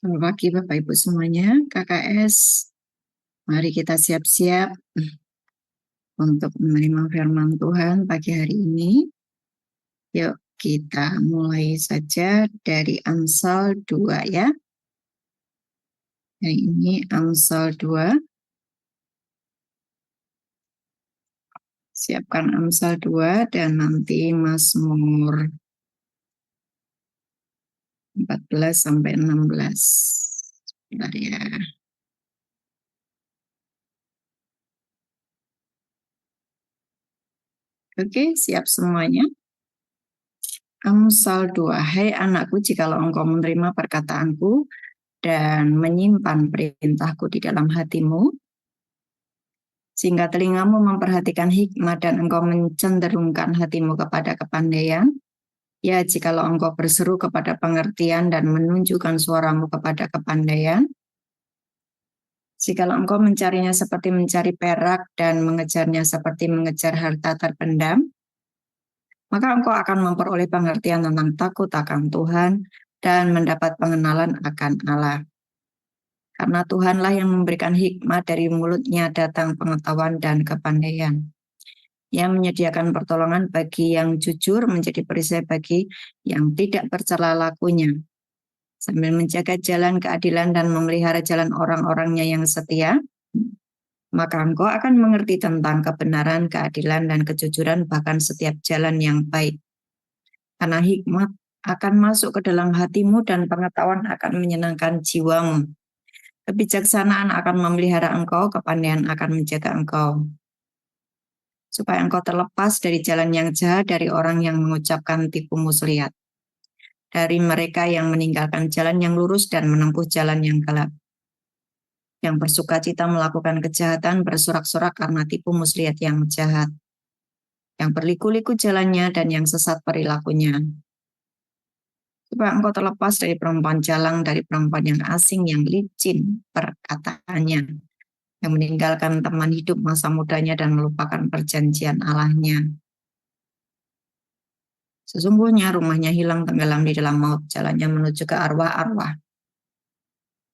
Selamat pagi Bapak Ibu semuanya, KKS. Mari kita siap-siap untuk menerima firman Tuhan pagi hari ini. Yuk kita mulai saja dari Amsal 2 ya. Yang ini Amsal 2. Siapkan Amsal 2 dan nanti Mazmur 14 sampai 16. Bentar ya. Oke, siap semuanya. Amsal 2. Hai anakku, jikalau engkau menerima perkataanku dan menyimpan perintahku di dalam hatimu, sehingga telingamu memperhatikan hikmat dan engkau mencenderungkan hatimu kepada kepandaian, ya jikalau engkau berseru kepada pengertian dan menunjukkan suaramu kepada kepandaian, jikalau engkau mencarinya seperti mencari perak dan mengejarnya seperti mengejar harta terpendam, maka engkau akan memperoleh pengertian tentang takut akan Tuhan dan mendapat pengenalan akan Allah. Karena Tuhanlah yang memberikan hikmat, dari mulutnya datang pengetahuan dan kepandaian. Yang menyediakan pertolongan bagi yang jujur, menjadi perisai bagi yang tidak tercela lakunya, sambil menjaga jalan keadilan dan memelihara jalan orang-orangnya yang setia, maka engkau akan mengerti tentang kebenaran, keadilan, dan kejujuran, bahkan setiap jalan yang baik. Karena hikmat akan masuk ke dalam hatimu dan pengetahuan akan menyenangkan jiwamu. Kebijaksanaan akan memelihara engkau, kepandaian akan menjaga engkau, supaya engkau terlepas dari jalan yang jahat, dari orang yang mengucapkan tipu muslihat, dari mereka yang meninggalkan jalan yang lurus dan menempuh jalan yang gelap, yang bersukacita melakukan kejahatan, bersorak-sorak karena tipu muslihat yang jahat, yang berliku-liku jalannya dan yang sesat perilakunya, supaya engkau terlepas dari perempuan jalang, dari perempuan yang asing, yang licin perkataannya, yang meninggalkan teman hidup masa mudanya dan melupakan perjanjian Allahnya. Sesungguhnya rumahnya hilang tenggelam di dalam maut, jalannya menuju ke arwah-arwah.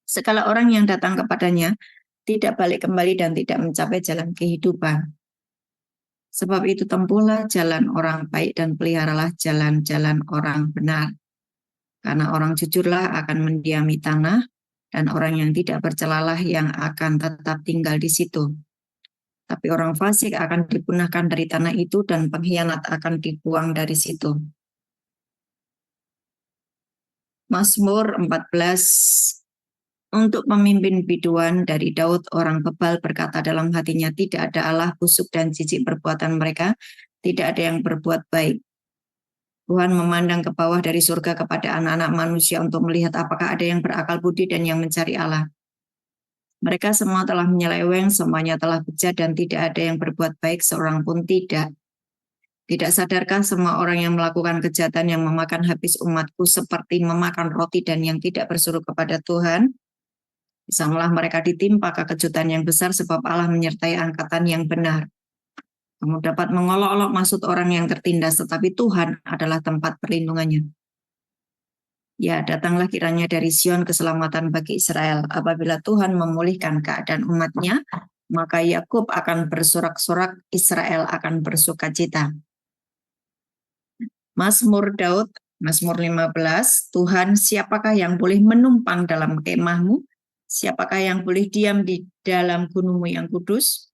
Segala orang yang datang kepadanya tidak balik kembali dan tidak mencapai jalan kehidupan. Sebab itu tempuhlah jalan orang baik dan peliharalah jalan-jalan orang benar. Karena orang jujurlah akan mendiami tanah, dan orang yang tidak bercelalah yang akan tetap tinggal di situ. Tapi orang fasik akan dipunahkan dari tanah itu, dan pengkhianat akan dibuang dari situ. Mazmur 14. Untuk pemimpin biduan, dari Daud orang bebal berkata dalam hatinya, tidak ada Allah, busuk dan jijik perbuatan mereka, tidak ada yang berbuat baik. Tuhan memandang ke bawah dari surga kepada anak-anak manusia untuk melihat apakah ada yang berakal budi dan yang mencari Allah. Mereka semua telah menyeleweng, semuanya telah bejat dan tidak ada yang berbuat baik, seorang pun tidak. Tidak sadarkah semua orang yang melakukan kejahatan yang memakan habis umatku seperti memakan roti dan yang tidak berseru kepada Tuhan? Bisalah mereka ditimpa kekejutan yang besar, sebab Allah menyertai angkatan yang benar. Kamu dapat mengolok-olok maksud orang yang tertindas, tetapi Tuhan adalah tempat perlindungannya. Ya, datanglah kiranya dari Sion keselamatan bagi Israel. Apabila Tuhan memulihkan keadaan umatnya, maka Yakub akan bersorak-sorak, Israel akan bersukacita. Mazmur Daud, Mazmur 15, Tuhan, siapakah yang boleh menumpang dalam kemahmu? Siapakah yang boleh diam di dalam gunungmu yang kudus?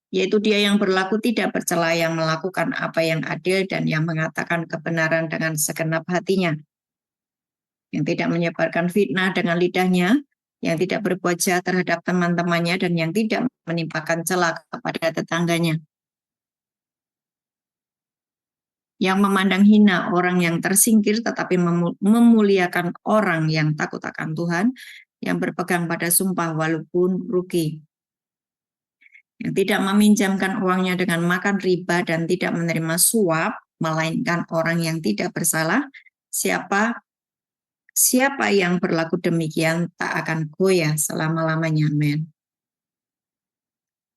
Yaitu dia yang berlaku tidak bercela, yang melakukan apa yang adil dan yang mengatakan kebenaran dengan segenap hatinya, yang tidak menyebarkan fitnah dengan lidahnya, yang tidak berbuat jahat terhadap teman-temannya, dan yang tidak menimpakan cela kepada tetangganya, yang memandang hina orang yang tersingkir tetapi memuliakan orang yang takut akan Tuhan, yang berpegang pada sumpah walaupun rugi, yang tidak meminjamkan uangnya dengan makan riba dan tidak menerima suap, melainkan orang yang tidak bersalah. Siapa yang berlaku demikian tak akan goyah selama-lamanya. Amin.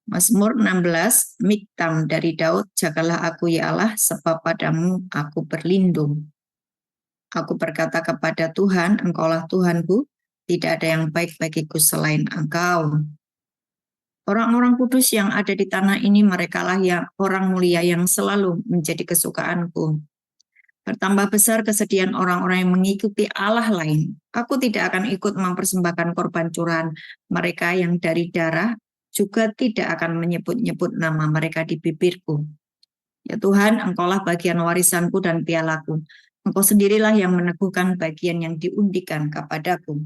Mazmur 16, Miktam dari Daud, jagalah aku ya Allah, sebab padamu aku berlindung. Aku berkata kepada Tuhan, Engkaulah Tuhanku, tidak ada yang baik bagiku selain Engkau. Orang-orang kudus yang ada di tanah ini, merekalah yang orang mulia yang selalu menjadi kesukaanku. Bertambah besar kesedihan orang-orang yang mengikuti Allah lain. Aku tidak akan ikut mempersembahkan korban curahan mereka yang dari darah, juga tidak akan menyebut-nyebut nama mereka di bibirku. Ya Tuhan, Engkaulah bagian warisanku dan pialaku. Engkau sendirilah yang meneguhkan bagian yang diundikan kepadaku.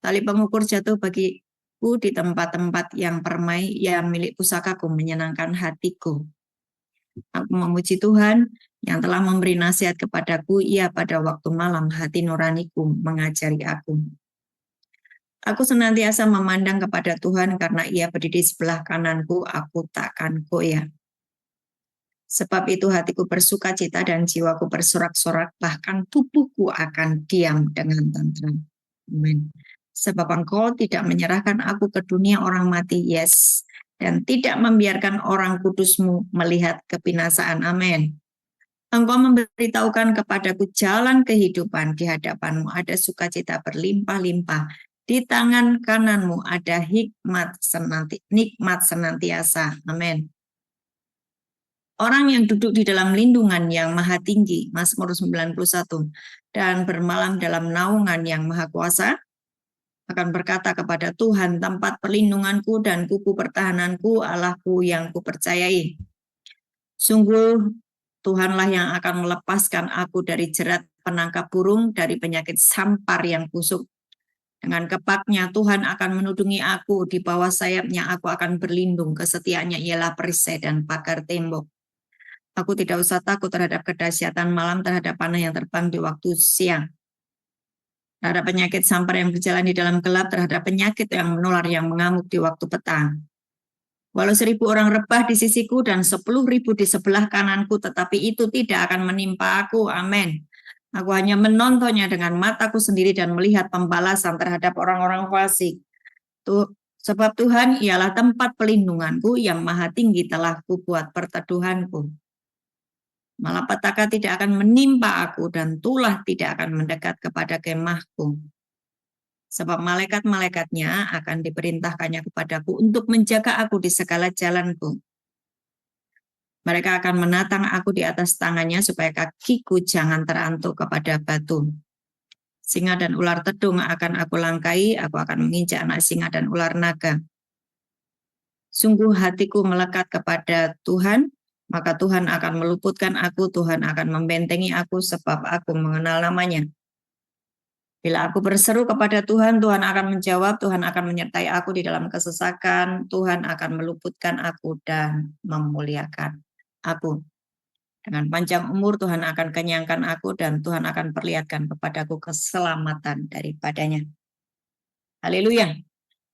Tali pengukur jatuh bagiku di tempat-tempat yang permai, yang milik pusakaku menyenangkan hatiku. Aku memuji Tuhan yang telah memberi nasihat kepadaku, ia pada waktu malam hati nuraniku mengajari aku. Aku senantiasa memandang kepada Tuhan karena ia berdiri di sebelah kananku, aku takkan goyah. Sebab itu hatiku bersuka cita dan jiwaku bersorak-sorak, bahkan tubuhku akan diam dengan tentram. Amin. Sebab Engkau tidak menyerahkan aku ke dunia orang mati, yes, dan tidak membiarkan orang kudusmu melihat kebinasaan. Amin. Engkau memberitahukan kepadaku jalan kehidupan, di hadapanmu ada sukacita berlimpah-limpah, di tangan kananmu ada nikmat senantiasa. Amin. Orang yang duduk di dalam lindungan yang maha tinggi, Mazmur 91, dan bermalam dalam naungan yang maha kuasa, akan berkata kepada Tuhan, tempat perlindunganku dan kuku pertahananku, Allahku yang kupercayai. Sungguh Tuhanlah yang akan melepaskan aku dari jerat penangkap burung, dari penyakit sampar yang busuk. Dengan kepaknya Tuhan akan menudungi aku, di bawah sayapnya aku akan berlindung, kesetiaannya ialah perisai dan pagar tembok. Aku tidak usah takut terhadap kedahsyatan malam, terhadap panah yang terbang di waktu siang, terhadap penyakit sampar yang berjalan di dalam gelap, terhadap penyakit yang menular yang mengamuk di waktu petang. Walau 1.000 orang rebah di sisiku dan 10.000 di sebelah kananku, tetapi itu tidak akan menimpa aku. Amin. Aku hanya menontonnya dengan mataku sendiri dan melihat pembalasan terhadap orang-orang fasik. Sebab Tuhan ialah tempat pelindunganku, yang maha tinggi telah kubuat perteduhanku. Malapetaka tidak akan menimpa aku dan tulah tidak akan mendekat kepada kemahku. Sebab malaikat-malaikatnya akan diperintahkannya kepadaku untuk menjaga aku di segala jalanku. Mereka akan menatang aku di atas tangannya supaya kakiku jangan terantuk kepada batu. Singa dan ular tedung akan aku langkai, aku akan menginjak anak singa dan ular naga. Sungguh hatiku melekat kepada Tuhan, maka Tuhan akan meluputkan aku, Tuhan akan membentengi aku sebab aku mengenal namanya. Bila aku berseru kepada Tuhan, Tuhan akan menjawab, Tuhan akan menyertai aku di dalam kesesakan, Tuhan akan meluputkan aku dan memuliakan aku. Dengan panjang umur Tuhan akan kenyangkan aku dan Tuhan akan perlihatkan kepadaku keselamatan daripadanya. Haleluya.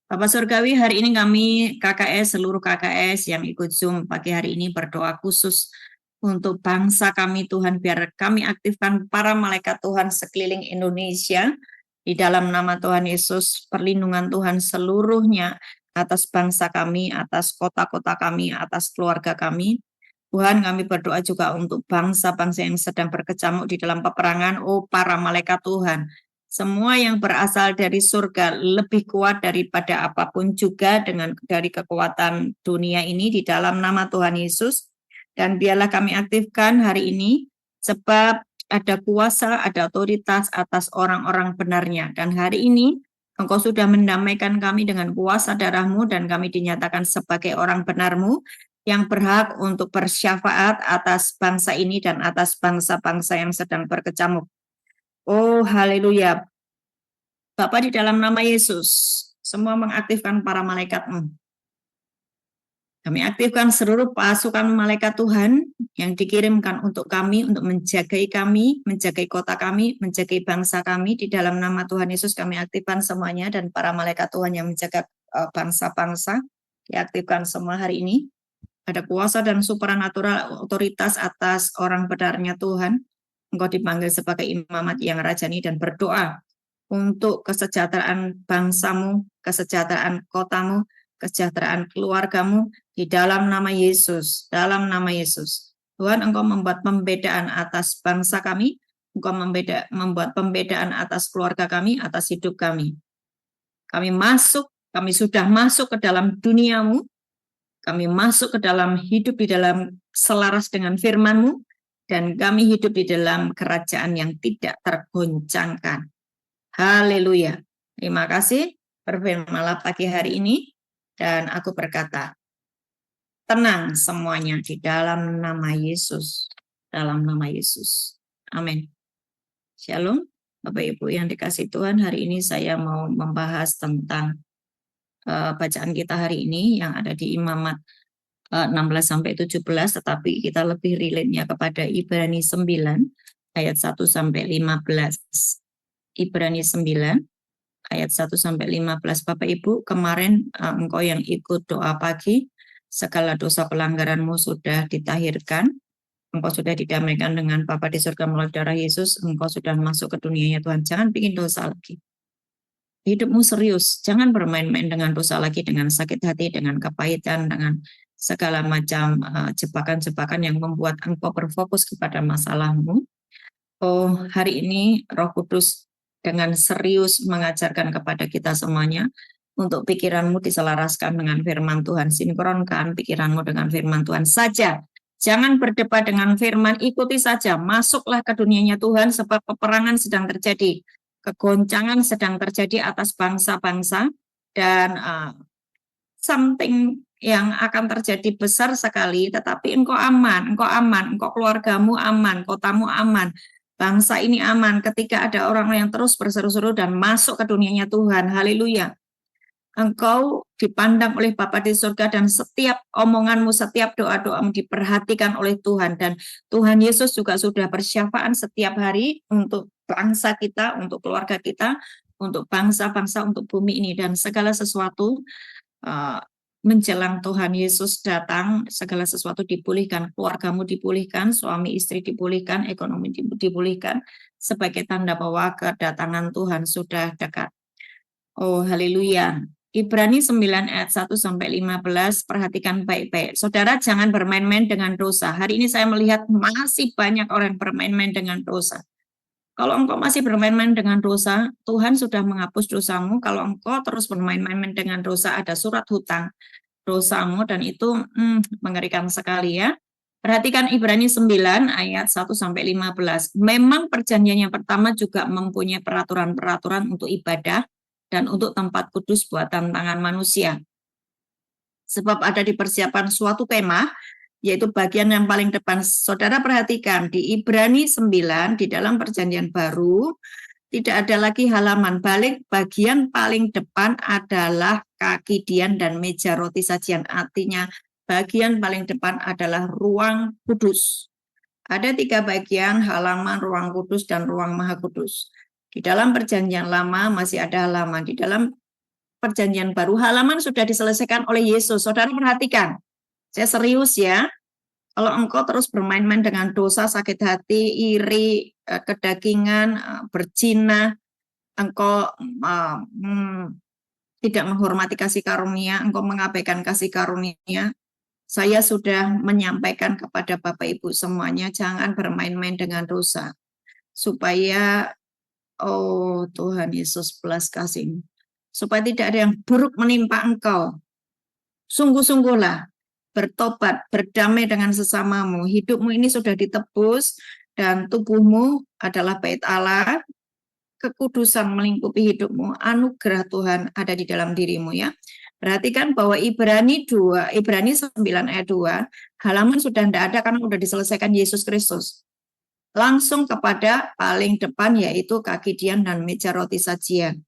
Bapak Surgawi, hari ini kami KKS, seluruh KKS yang ikut Zoom pagi hari ini berdoa khusus untuk bangsa kami Tuhan, biar kami aktifkan para malaikat Tuhan sekeliling Indonesia di dalam nama Tuhan Yesus, perlindungan Tuhan seluruhnya atas bangsa kami, atas kota-kota kami, atas keluarga kami. Tuhan, kami berdoa juga untuk bangsa-bangsa yang sedang berkecamuk di dalam peperangan, para malaikat Tuhan. Semua yang berasal dari surga lebih kuat daripada apapun juga dari kekuatan dunia ini di dalam nama Tuhan Yesus. Dan biarlah kami aktifkan hari ini, sebab ada kuasa, ada otoritas atas orang-orang benarnya. Dan hari ini Engkau sudah mendamaikan kami dengan kuasa darah-Mu dan kami dinyatakan sebagai orang benar-Mu yang berhak untuk bersyafaat atas bangsa ini dan atas bangsa-bangsa yang sedang berkecamuk. Oh, haleluya. Bapak, di dalam nama Yesus, semua mengaktifkan para malaikat-Mu. Kami aktifkan seluruh pasukan malaikat Tuhan yang dikirimkan untuk kami, untuk menjagai kami, menjagai kota kami, menjagai bangsa kami. Di dalam nama Tuhan Yesus kami aktifkan semuanya, dan para malaikat Tuhan yang menjaga bangsa-bangsa diaktifkan semua hari ini. Ada kuasa dan supranatural otoritas atas orang benarnya Tuhan. Engkau dipanggil sebagai imamat yang rajani dan berdoa untuk kesejahteraan bangsamu, kesejahteraan kotamu, kesejahteraan keluargamu di dalam nama Yesus. Dalam nama Yesus. Tuhan, Engkau membuat pembedaan atas bangsa kami, Engkau membuat pembedaan atas keluarga kami, atas hidup kami. Kami sudah masuk ke dalam duniamu, kami masuk ke dalam hidup di dalam selaras dengan firman-Mu, dan kami hidup di dalam kerajaan yang tidak tergoncangkan. Haleluya. Terima kasih berfirmanlah pagi hari ini, dan aku berkata, tenang semuanya di dalam nama Yesus. Dalam nama Yesus. Amin. Shalom. Bapak Ibu yang dikasih Tuhan, hari ini saya mau membahas tentang bacaan kita hari ini yang ada di Imamat 16-17, tetapi kita lebih relate-nya kepada Ibrani 9 ayat 1-15. Ibrani 9 ayat 1-15. Bapak Ibu, kemarin engkau yang ikut doa pagi, segala dosa pelanggaranmu sudah ditahirkan, engkau sudah didamaikan dengan Bapa di surga melalui darah Yesus, engkau sudah masuk ke dunianya Tuhan. Jangan bikin dosa lagi. Hidupmu serius, jangan bermain-main dengan dosa lagi, dengan sakit hati, dengan kepahitan, dengan segala macam jebakan-jebakan yang membuat engkau berfokus kepada masalahmu. Oh, hari ini Roh Kudus dengan serius mengajarkan kepada kita semuanya untuk pikiranmu diselaraskan dengan firman Tuhan, sinkronkan pikiranmu dengan firman Tuhan saja. Jangan berdebat dengan firman, ikuti saja, masuklah ke dunianya Tuhan sebab peperangan sedang terjadi. Kegoncangan sedang terjadi atas bangsa-bangsa, dan something yang akan terjadi besar sekali, tetapi engkau aman, engkau keluargamu aman, kotamu aman, bangsa ini aman ketika ada orang yang terus berseru-seru dan masuk ke dunianya Tuhan. Haleluya. Engkau dipandang oleh Bapa di surga, dan setiap omonganmu, setiap doa-doamu diperhatikan oleh Tuhan, dan Tuhan Yesus juga sudah bersyafaat setiap hari untuk bangsa kita, untuk keluarga kita, untuk bangsa-bangsa, untuk bumi ini, dan segala sesuatu menjelang Tuhan Yesus datang, segala sesuatu dipulihkan, keluargamu dipulihkan, suami istri dipulihkan, ekonomi dipulihkan, sebagai tanda bahwa kedatangan Tuhan sudah dekat. Oh, haleluya. Ibrani 9 ayat 1-15, perhatikan baik-baik. Saudara, jangan bermain-main dengan dosa. Hari ini saya melihat masih banyak orang bermain-main dengan dosa. Kalau engkau masih bermain-main dengan dosa, Tuhan sudah menghapus dosamu. Kalau engkau terus bermain-main dengan dosa, ada surat hutang dosamu, dan itu mengerikan sekali ya. Perhatikan Ibrani 9 ayat 1-15. Memang perjanjian yang pertama juga mempunyai peraturan-peraturan untuk ibadah dan untuk tempat kudus buatan tangan manusia. Sebab ada dipersiapkan suatu kemah, yaitu bagian yang paling depan. Saudara perhatikan, di Ibrani 9, di dalam perjanjian baru, tidak ada lagi halaman. Balik bagian paling depan adalah kaki dian dan meja roti sajian. Artinya, bagian paling depan adalah ruang kudus. Ada 3 bagian, halaman, ruang kudus, dan ruang maha kudus. Di dalam perjanjian lama masih ada halaman. Di dalam perjanjian baru, halaman sudah diselesaikan oleh Yesus. Saudara perhatikan, saya serius ya. Kalau engkau terus bermain-main dengan dosa, sakit hati, iri, kedagingan, berzina, engkau tidak menghormati kasih karunia, engkau mengabaikan kasih karunia, saya sudah menyampaikan kepada Bapak Ibu semuanya, jangan bermain-main dengan dosa. Supaya oh Tuhan Yesus belas kasih, supaya tidak ada yang buruk menimpa engkau. Sungguh-sungguhlah bertobat, berdamai dengan sesamamu. Hidupmu ini sudah ditebus, dan tubuhmu adalah bait Allah. Kekudusan melingkupi hidupmu, anugerah Tuhan ada di dalam dirimu ya. Perhatikan bahwa Ibrani 9 ayat 2, halaman sudah tidak ada karena sudah diselesaikan Yesus Kristus. Langsung kepada paling depan, yaitu kaki dian dan meja roti sajian.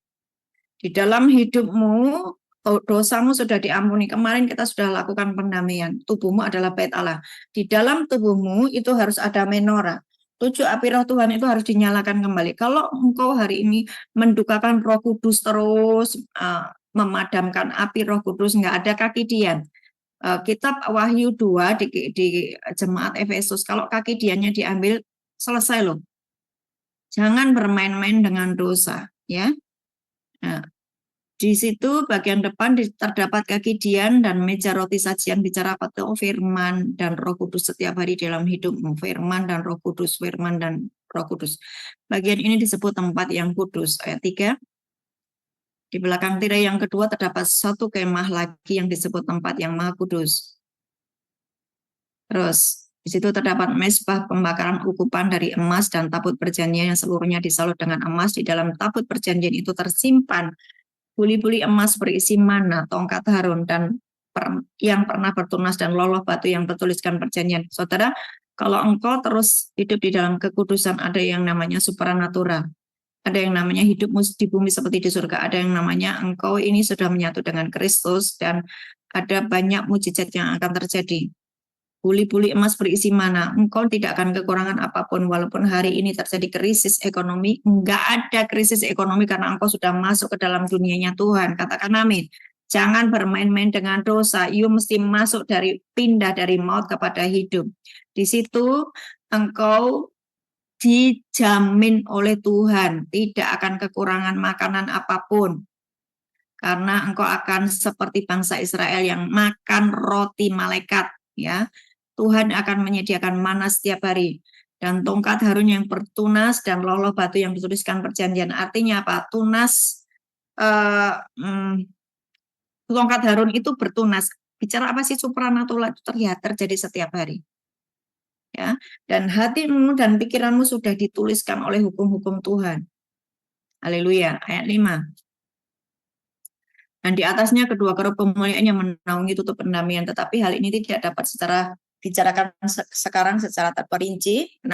Di dalam hidupmu, dosamu sudah diampuni. Kemarin kita sudah lakukan pendamaian. Tubuhmu adalah bait Allah. Di dalam tubuhmu itu harus ada menorah. 7 api roh Tuhan itu harus dinyalakan kembali. Kalau engkau hari ini mendukakan Roh Kudus terus, memadamkan api Roh Kudus, nggak ada kaki dian. Kitab Wahyu 2 di jemaat Efesus, kalau kaki diannya diambil, selesai loh. Jangan bermain-main dengan dosa, ya. Nah, di situ bagian depan terdapat kaki dian dan meja roti sajian. Bicara apa tuh? Firman dan Roh Kudus setiap hari dalam hidupmu. Firman dan Roh Kudus, firman dan Roh Kudus. Bagian ini disebut tempat yang kudus. Ayat 3. Di belakang tirai yang kedua terdapat satu kemah lagi yang disebut tempat yang maha kudus. Terus, di situ terdapat mezbah pembakaran ukupan dari emas dan tabut perjanjian yang seluruhnya disalut dengan emas. Di dalam tabut perjanjian itu tersimpan buli-buli emas berisi mana, tongkat Harun, dan yang pernah bertunas dan loloh batu yang bertuliskan perjanjian. Saudara, kalau engkau terus hidup di dalam kekudusan, ada yang namanya supranatural. Ada yang namanya hidup di bumi seperti di surga. Ada yang namanya engkau ini sudah menyatu dengan Kristus dan ada banyak mujizat yang akan terjadi. Buli-buli emas berisi mana, engkau tidak akan kekurangan apapun. Walaupun hari ini terjadi krisis ekonomi, enggak ada krisis ekonomi karena engkau sudah masuk ke dalam dunianya Tuhan. Katakan amin. Jangan bermain-main dengan dosa. You mesti masuk pindah dari maut kepada hidup. Di situ engkau dijamin oleh Tuhan, tidak akan kekurangan makanan apapun. Karena engkau akan seperti bangsa Israel yang makan roti malaikat, ya. Tuhan akan menyediakan mana setiap hari. Dan tongkat Harun yang bertunas dan loloh batu yang dituliskan perjanjian. Artinya apa? Tongkat Harun itu bertunas. Bicara apa sih supranatural itu terjadi setiap hari. Ya, dan hatimu dan pikiranmu sudah dituliskan oleh hukum-hukum Tuhan. Haleluya. Ayat 5. Dan di atasnya kedua kerub kemuliaan yang menaungi tutup pendamaian. Tetapi hal ini tidak dapat dibicarakan sekarang secara terperinci. 6.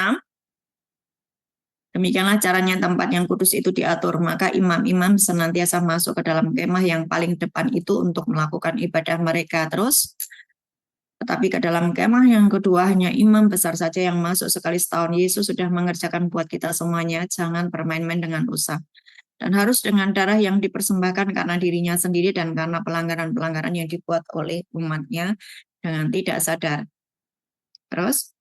Demikianlah caranya tempat yang kudus itu diatur. Maka imam-imam senantiasa masuk ke dalam kemah yang paling depan itu untuk melakukan ibadah mereka. Terus, tetapi ke dalam kemah yang kedua hanya imam besar saja yang masuk sekali setahun. Yesus sudah mengerjakan buat kita semuanya. Jangan bermain-main dengan dosa. Dan harus dengan darah yang dipersembahkan karena dirinya sendiri dan karena pelanggaran-pelanggaran yang dibuat oleh umatnya dengan tidak sadar. Terus,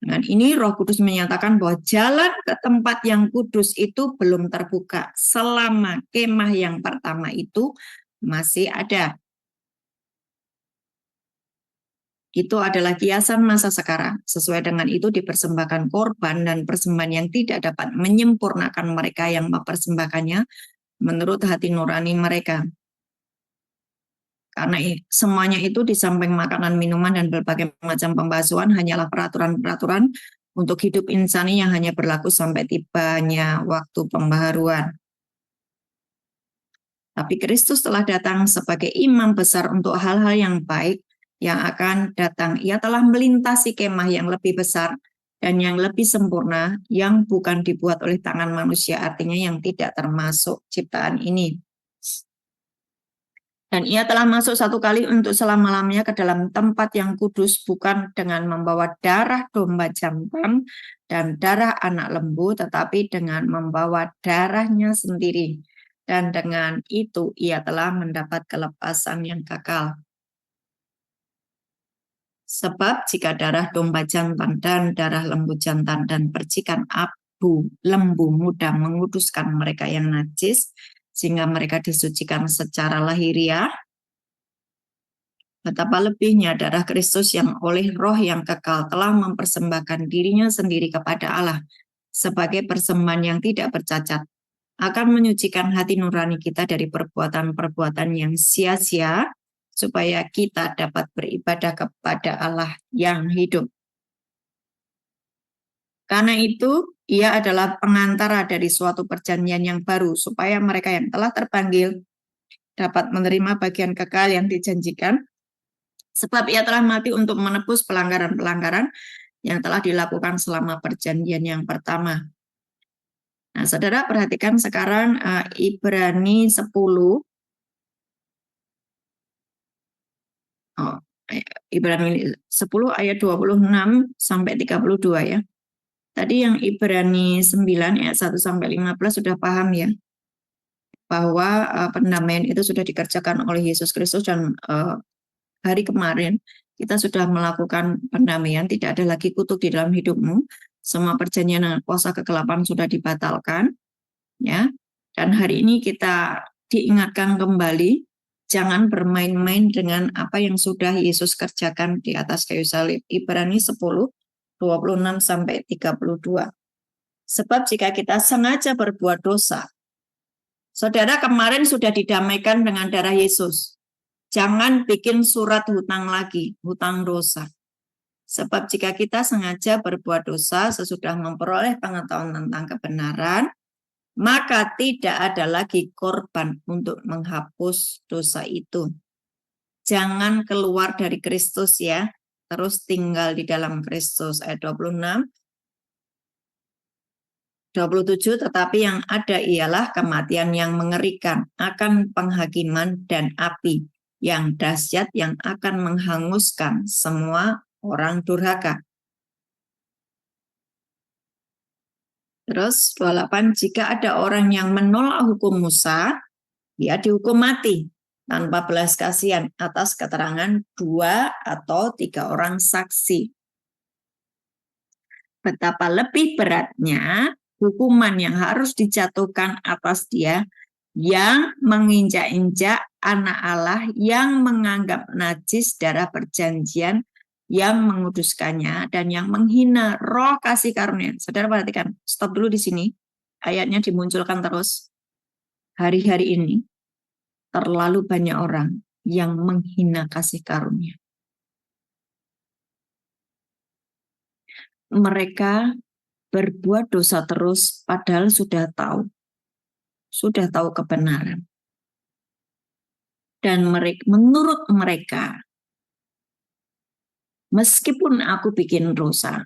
dengan ini Roh Kudus menyatakan bahwa jalan ke tempat yang kudus itu belum terbuka selama kemah yang pertama itu masih ada. Itu adalah kiasan masa sekarang. Sesuai dengan itu dipersembahkan korban dan persembahan yang tidak dapat menyempurnakan mereka yang mempersembahkannya menurut hati nurani mereka. Karena semuanya itu di samping makanan, minuman, dan berbagai macam pembasuhan hanyalah peraturan-peraturan untuk hidup insani yang hanya berlaku sampai tibanya waktu pembaharuan. Tapi Kristus telah datang sebagai imam besar untuk hal-hal yang baik yang akan datang. Ia telah melintasi kemah yang lebih besar dan yang lebih sempurna yang bukan dibuat oleh tangan manusia, artinya yang tidak termasuk ciptaan ini. Dan ia telah masuk satu kali untuk selama-lamanya ke dalam tempat yang kudus, bukan dengan membawa darah domba jantan dan darah anak lembu, tetapi dengan membawa darahnya sendiri. Dan dengan itu ia telah mendapat kelepasan yang kekal. Sebab jika darah domba jantan dan darah lembu jantan dan percikan abu lembu muda menguduskan mereka yang najis, sehingga mereka disucikan secara lahiriah, betapa lebihnya darah Kristus yang oleh Roh yang kekal telah mempersembahkan dirinya sendiri kepada Allah sebagai persembahan yang tidak bercacat, akan menyucikan hati nurani kita dari perbuatan-perbuatan yang sia-sia, supaya kita dapat beribadah kepada Allah yang hidup. Karena itu, ia adalah pengantara dari suatu perjanjian yang baru, supaya mereka yang telah terpanggil dapat menerima bagian kekal yang dijanjikan, sebab ia telah mati untuk menebus pelanggaran-pelanggaran yang telah dilakukan selama perjanjian yang pertama. Nah, saudara perhatikan sekarang Ibrani 10. Ibrani 10 ayat 26 sampai 32 ya. Tadi yang Ibrani 9 ayat 1 sampai 15 sudah paham ya, bahwa pendamaian itu sudah dikerjakan oleh Yesus Kristus, dan hari kemarin kita sudah melakukan pendamaian, tidak ada lagi kutuk di dalam hidupmu. Semua perjanjian dengan kuasa kegelapan sudah dibatalkan, ya. Dan hari ini kita diingatkan kembali, jangan bermain-main dengan apa yang sudah Yesus kerjakan di atas kayu salib. Ibrani 10, 26 sampai 32. Sebab jika kita sengaja berbuat dosa, saudara kemarin sudah didamaikan dengan darah Yesus. Jangan bikin surat hutang lagi, hutang dosa. Sebab jika kita sengaja berbuat dosa sesudah memperoleh pengetahuan tentang kebenaran, maka tidak ada lagi korban untuk menghapus dosa itu. Jangan keluar dari Kristus ya, terus tinggal di dalam Kristus. Ayat 26. 27, tetapi yang ada ialah kematian yang mengerikan, akan penghakiman dan api yang dahsyat yang akan menghanguskan semua orang durhaka. Terus 28, jika ada orang yang menolak hukum Musa, dia dihukum mati tanpa belas kasihan atas keterangan 2 atau 3 orang saksi. Betapa lebih beratnya hukuman yang harus dijatuhkan atas dia yang menginjak-injak anak Allah, yang menganggap najis darah perjanjian, yang menguduskannya, dan yang menghina roh kasih karunia. Saudara perhatikan, stop dulu di sini. Ayatnya dimunculkan terus. Hari-hari ini terlalu banyak orang yang menghina kasih karunia. Mereka berbuat dosa terus padahal sudah tahu kebenaran. Dan menurut mereka, meskipun aku bikin dosa,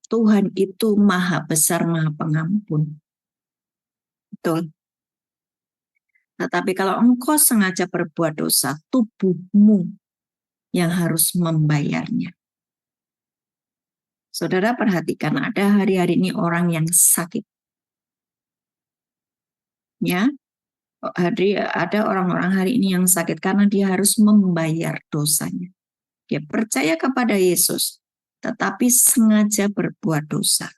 Tuhan itu maha besar, maha pengampun. Betul. Tetapi kalau engkau sengaja berbuat dosa, tubuhmu yang harus membayarnya. Saudara perhatikan, ada hari-hari ini orang yang sakit. Ya, ada orang-orang hari ini yang sakit karena dia harus membayar dosanya. Dia percaya kepada Yesus, tetapi sengaja berbuat dosa.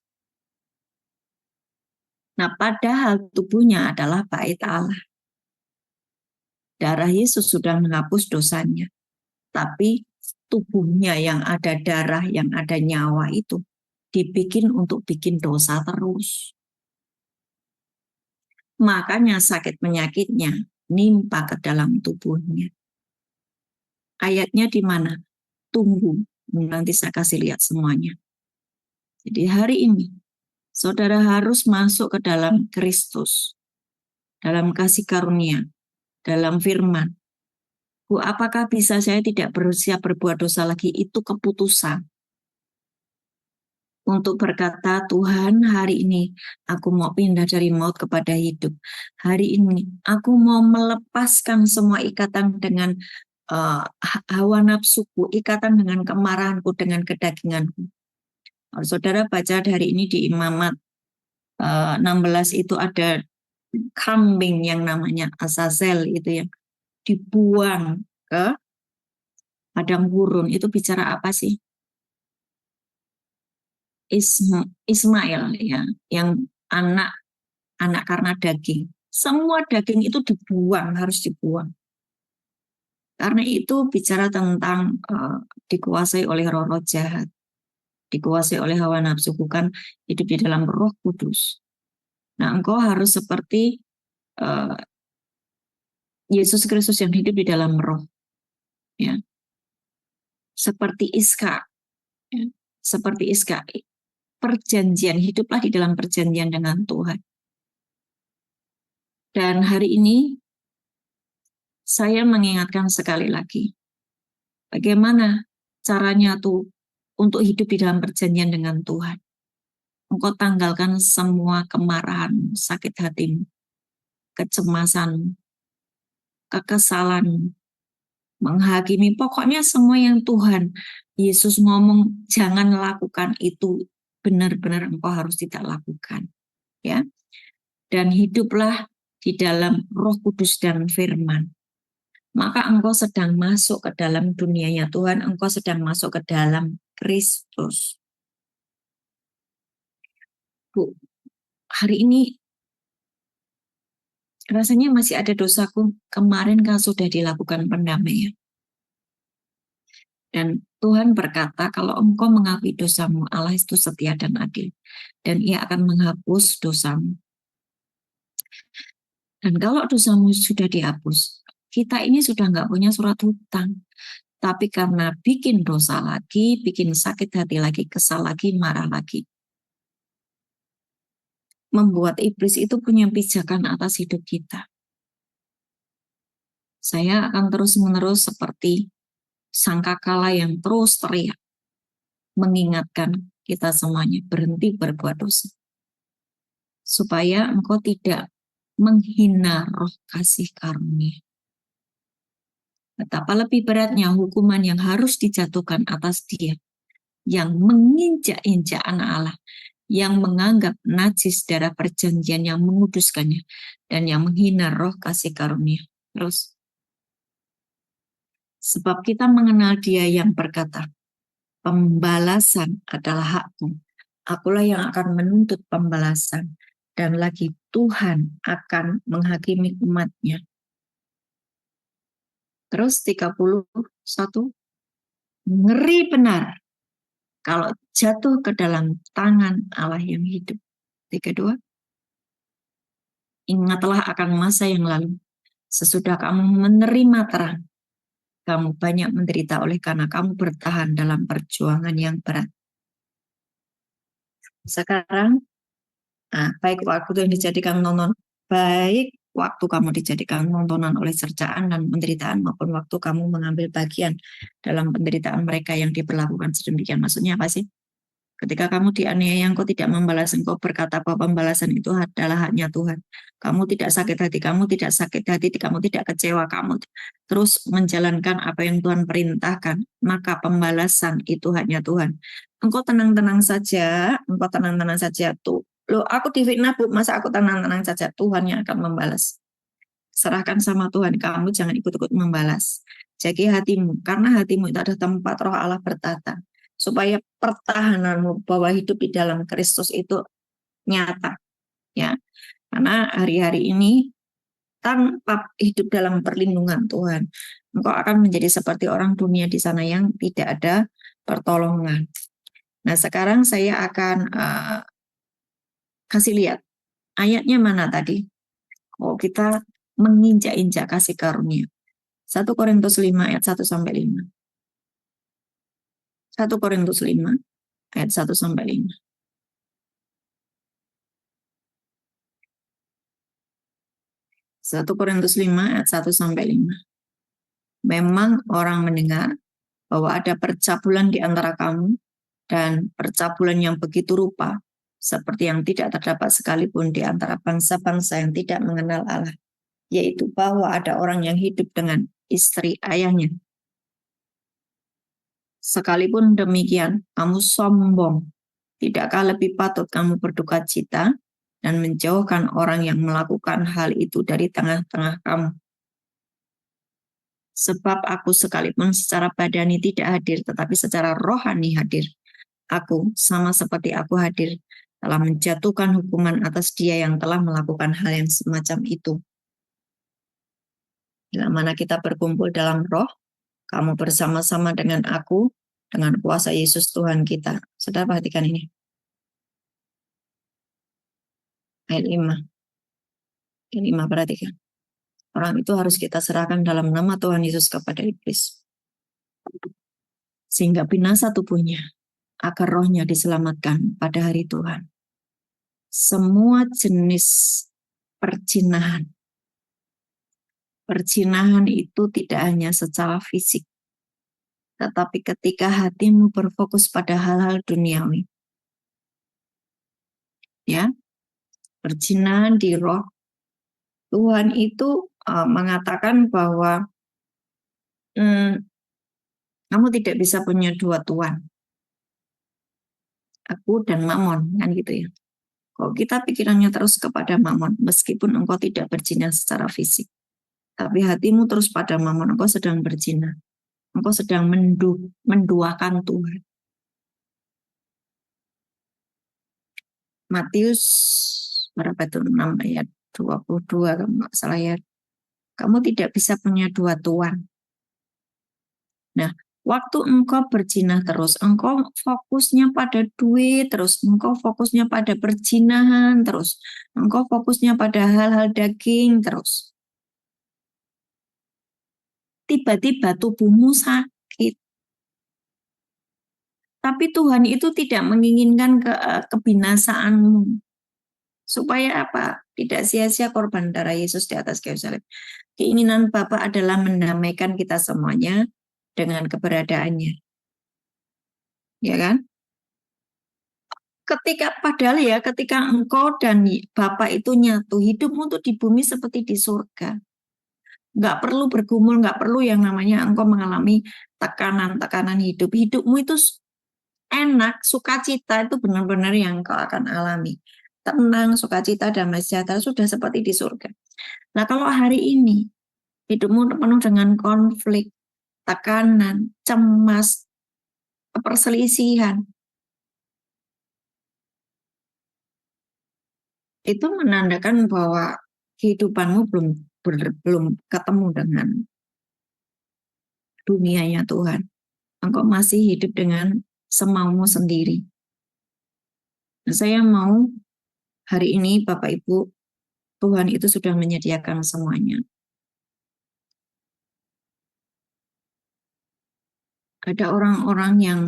Nah, padahal tubuhnya adalah bait Allah. Darah Yesus sudah menghapus dosanya. Tapi tubuhnya yang ada darah, yang ada nyawa itu dibikin untuk bikin dosa terus. Makanya sakit penyakitnya nimpa ke dalam tubuhnya. Ayatnya di mana? Tunggu, nanti saya kasih lihat semuanya. Jadi hari ini, saudara harus masuk ke dalam Kristus, dalam kasih karunia, dalam firman. Bu, apakah bisa saya tidak bersiap berbuat dosa lagi? Itu keputusan. Untuk berkata, Tuhan hari ini aku mau pindah dari maut kepada hidup. Hari ini aku mau melepaskan semua ikatan dengan hawa nafsuku, ikatan dengan kemarahanku, dengan kedaginganku. Saudara baca hari ini di Imamat 16 itu ada kambing yang namanya Azazel, itu yang dibuang ke padang gurun. Itu bicara apa sih? Ismail ya, yang anak karena daging. Semua daging itu dibuang, harus dibuang. Karena itu bicara tentang dikuasai oleh roh-roh jahat, dikuasai oleh hawa nafsu, bukan hidup di dalam Roh Kudus. Nah, engkau harus seperti Yesus Kristus yang hidup di dalam Roh, ya. Seperti Iska, ya. Seperti Iska. Perjanjian, hiduplah di dalam perjanjian dengan Tuhan. Dan hari ini saya mengingatkan sekali lagi, bagaimana caranya tuh untuk hidup di dalam perjanjian dengan Tuhan. Engkau tanggalkan semua kemarahan, sakit hatimu, kecemasan, kekesalan, menghakimi, pokoknya semua yang Tuhan Yesus ngomong jangan lakukan itu, benar-benar engkau harus tidak lakukan, ya. Dan hiduplah di dalam Roh Kudus dan firman. Maka engkau sedang masuk ke dalam dunianya Tuhan, engkau sedang masuk ke dalam Kristus. Bu, hari ini rasanya masih ada dosaku, kemarin kan sudah dilakukan pendamaian. Dan Tuhan berkata, kalau engkau mengakui dosamu, Allah itu setia dan adil, dan Ia akan menghapus dosamu. Dan kalau dosamu sudah dihapus, kita ini sudah nggak punya surat hutang. Tapi karena bikin dosa lagi, bikin sakit hati lagi, kesal lagi, marah lagi, membuat iblis itu punya pijakan atas hidup kita. Saya akan terus-menerus seperti sangkakala yang terus teriak, mengingatkan kita semuanya berhenti berbuat dosa. Supaya engkau tidak menghina roh kasih karunia. Betapa lebih beratnya hukuman yang harus dijatuhkan atas dia, yang menginjak-injak anak Allah, yang menganggap najis darah perjanjian yang menguduskannya, dan yang menghina roh kasih karunia. Terus, sebab kita mengenal dia yang berkata, pembalasan adalah hakku. Akulah yang akan menuntut pembalasan. Dan lagi Tuhan akan menghakimi umatnya. Terus 31, ngeri benar kalau jatuh ke dalam tangan Allah yang hidup. 32, ingatlah akan masa yang lalu. Sesudah kamu menerima terang, kamu banyak menderita oleh karena kamu bertahan dalam perjuangan yang berat. Sekarang, baik waktu yang dijadikan tontonan, baik waktu kamu dijadikan tontonan oleh cercaan dan penderitaan maupun waktu kamu mengambil bagian dalam penderitaan mereka yang diperlakukan sedemikian. Maksudnya apa sih? Ketika kamu dianiaya, engkau tidak membalas, engkau berkata bahwa pembalasan itu adalah haknya Tuhan. Kamu tidak sakit hati, kamu tidak kecewa, kamu terus menjalankan apa yang Tuhan perintahkan, maka pembalasan itu haknya Tuhan. Engkau tenang-tenang saja, tuh. Loh, aku difitnah, Bu, masa aku tenang-tenang saja? Tuhan yang akan membalas. Serahkan sama Tuhan, kamu jangan ikut-ikut membalas. Jaga hatimu, karena hatimu itu ada tempat roh Allah bertata. Supaya pertahananmu bahwa hidup di dalam Kristus itu nyata, ya. Karena hari-hari ini tanpa hidup dalam perlindungan Tuhan, engkau akan menjadi seperti orang dunia di sana yang tidak ada pertolongan. Nah, sekarang saya akan kasih lihat ayatnya mana tadi. Oh, kita menginjak-injak kasih karunia. 1 Korintus 5 ayat 1 sampai 5. 1 Korintus 5 ayat 1 sampai 5. 1 Korintus 5 ayat 1 sampai 5. Memang orang mendengar bahwa ada percabulan di antara kamu dan percabulan yang begitu rupa seperti yang tidak terdapat sekalipun di antara bangsa-bangsa yang tidak mengenal Allah, yaitu bahwa ada orang yang hidup dengan istri ayahnya. Sekalipun demikian, kamu sombong. Tidakkah lebih patut kamu berduka cita dan menjauhkan orang yang melakukan hal itu dari tengah-tengah kamu? Sebab aku sekalipun secara badani tidak hadir, tetapi secara rohani hadir. Aku, sama seperti aku hadir, telah menjatuhkan hukuman atas dia yang telah melakukan hal yang semacam itu. Bila mana kita berkumpul dalam roh, kamu bersama-sama dengan aku, dengan kuasa Yesus Tuhan kita. Saudara perhatikan ini. Ayat 5. Ayat 5 perhatikan. Orang itu harus kita serahkan dalam nama Tuhan Yesus kepada iblis. Sehingga binasa tubuhnya, agar rohnya diselamatkan pada hari Tuhan. Semua jenis perjinahan. Perjinahan itu tidak hanya secara fisik, tetapi ketika hatimu berfokus pada hal-hal duniawi. Ya, perjinahan di roh. Tuhan itu mengatakan bahwa kamu tidak bisa punya dua tuan. Aku dan Mamon, kan gitu ya. Kalau kita pikirannya terus kepada Mamon, meskipun engkau tidak berzina secara fisik, tapi hatimu terus pada Mamon, engkau sedang berzina. Engkau sedang menduakan Tuhan. Matius berapa itu 6 ayat 22 kalau nggak salah ya. Kamu tidak bisa punya dua tuan. Nah, Waktu engkau berzina terus, engkau fokusnya pada duit terus, engkau fokusnya pada perzinahan terus, engkau fokusnya pada hal-hal daging terus. Tiba-tiba tubuhmu sakit. Tapi Tuhan itu tidak menginginkan kebinasaanmu. Supaya apa? Tidak sia-sia korban darah Yesus di atas kayu salib. Keinginan Bapa adalah mendamaikan kita semuanya dengan keberadaannya. Ya kan? Ketika engkau dan Bapa itu nyatu, hidupmu tuh di bumi seperti di surga. Nggak perlu bergumul, nggak perlu yang namanya engkau mengalami tekanan-tekanan hidup. Hidupmu itu enak, sukacita itu benar-benar yang engkau akan alami. Tenang, sukacita, damai sejahtera sudah seperti di surga. Nah, kalau hari ini hidupmu penuh dengan konflik, tekanan, cemas, perselisihan, itu menandakan bahwa kehidupanmu belum ketemu dengan dunianya Tuhan. Engkau masih hidup dengan semaumu sendiri. Nah, saya mau hari ini Bapak Ibu, Tuhan itu sudah menyediakan semuanya. Ada orang-orang yang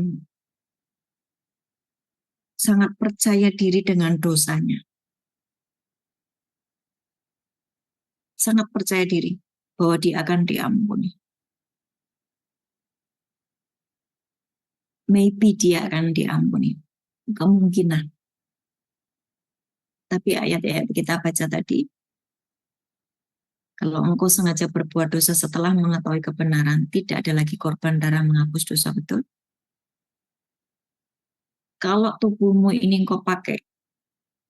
sangat percaya diri dengan dosanya. Sangat percaya diri bahwa dia akan diampuni. Maybe dia akan diampuni. Kemungkinan. Tapi ayat-ayat kita baca tadi, kalau engkau sengaja berbuat dosa setelah mengetahui kebenaran, tidak ada lagi korban darah menghapus dosa, betul? Kalau tubuhmu ini engkau pakai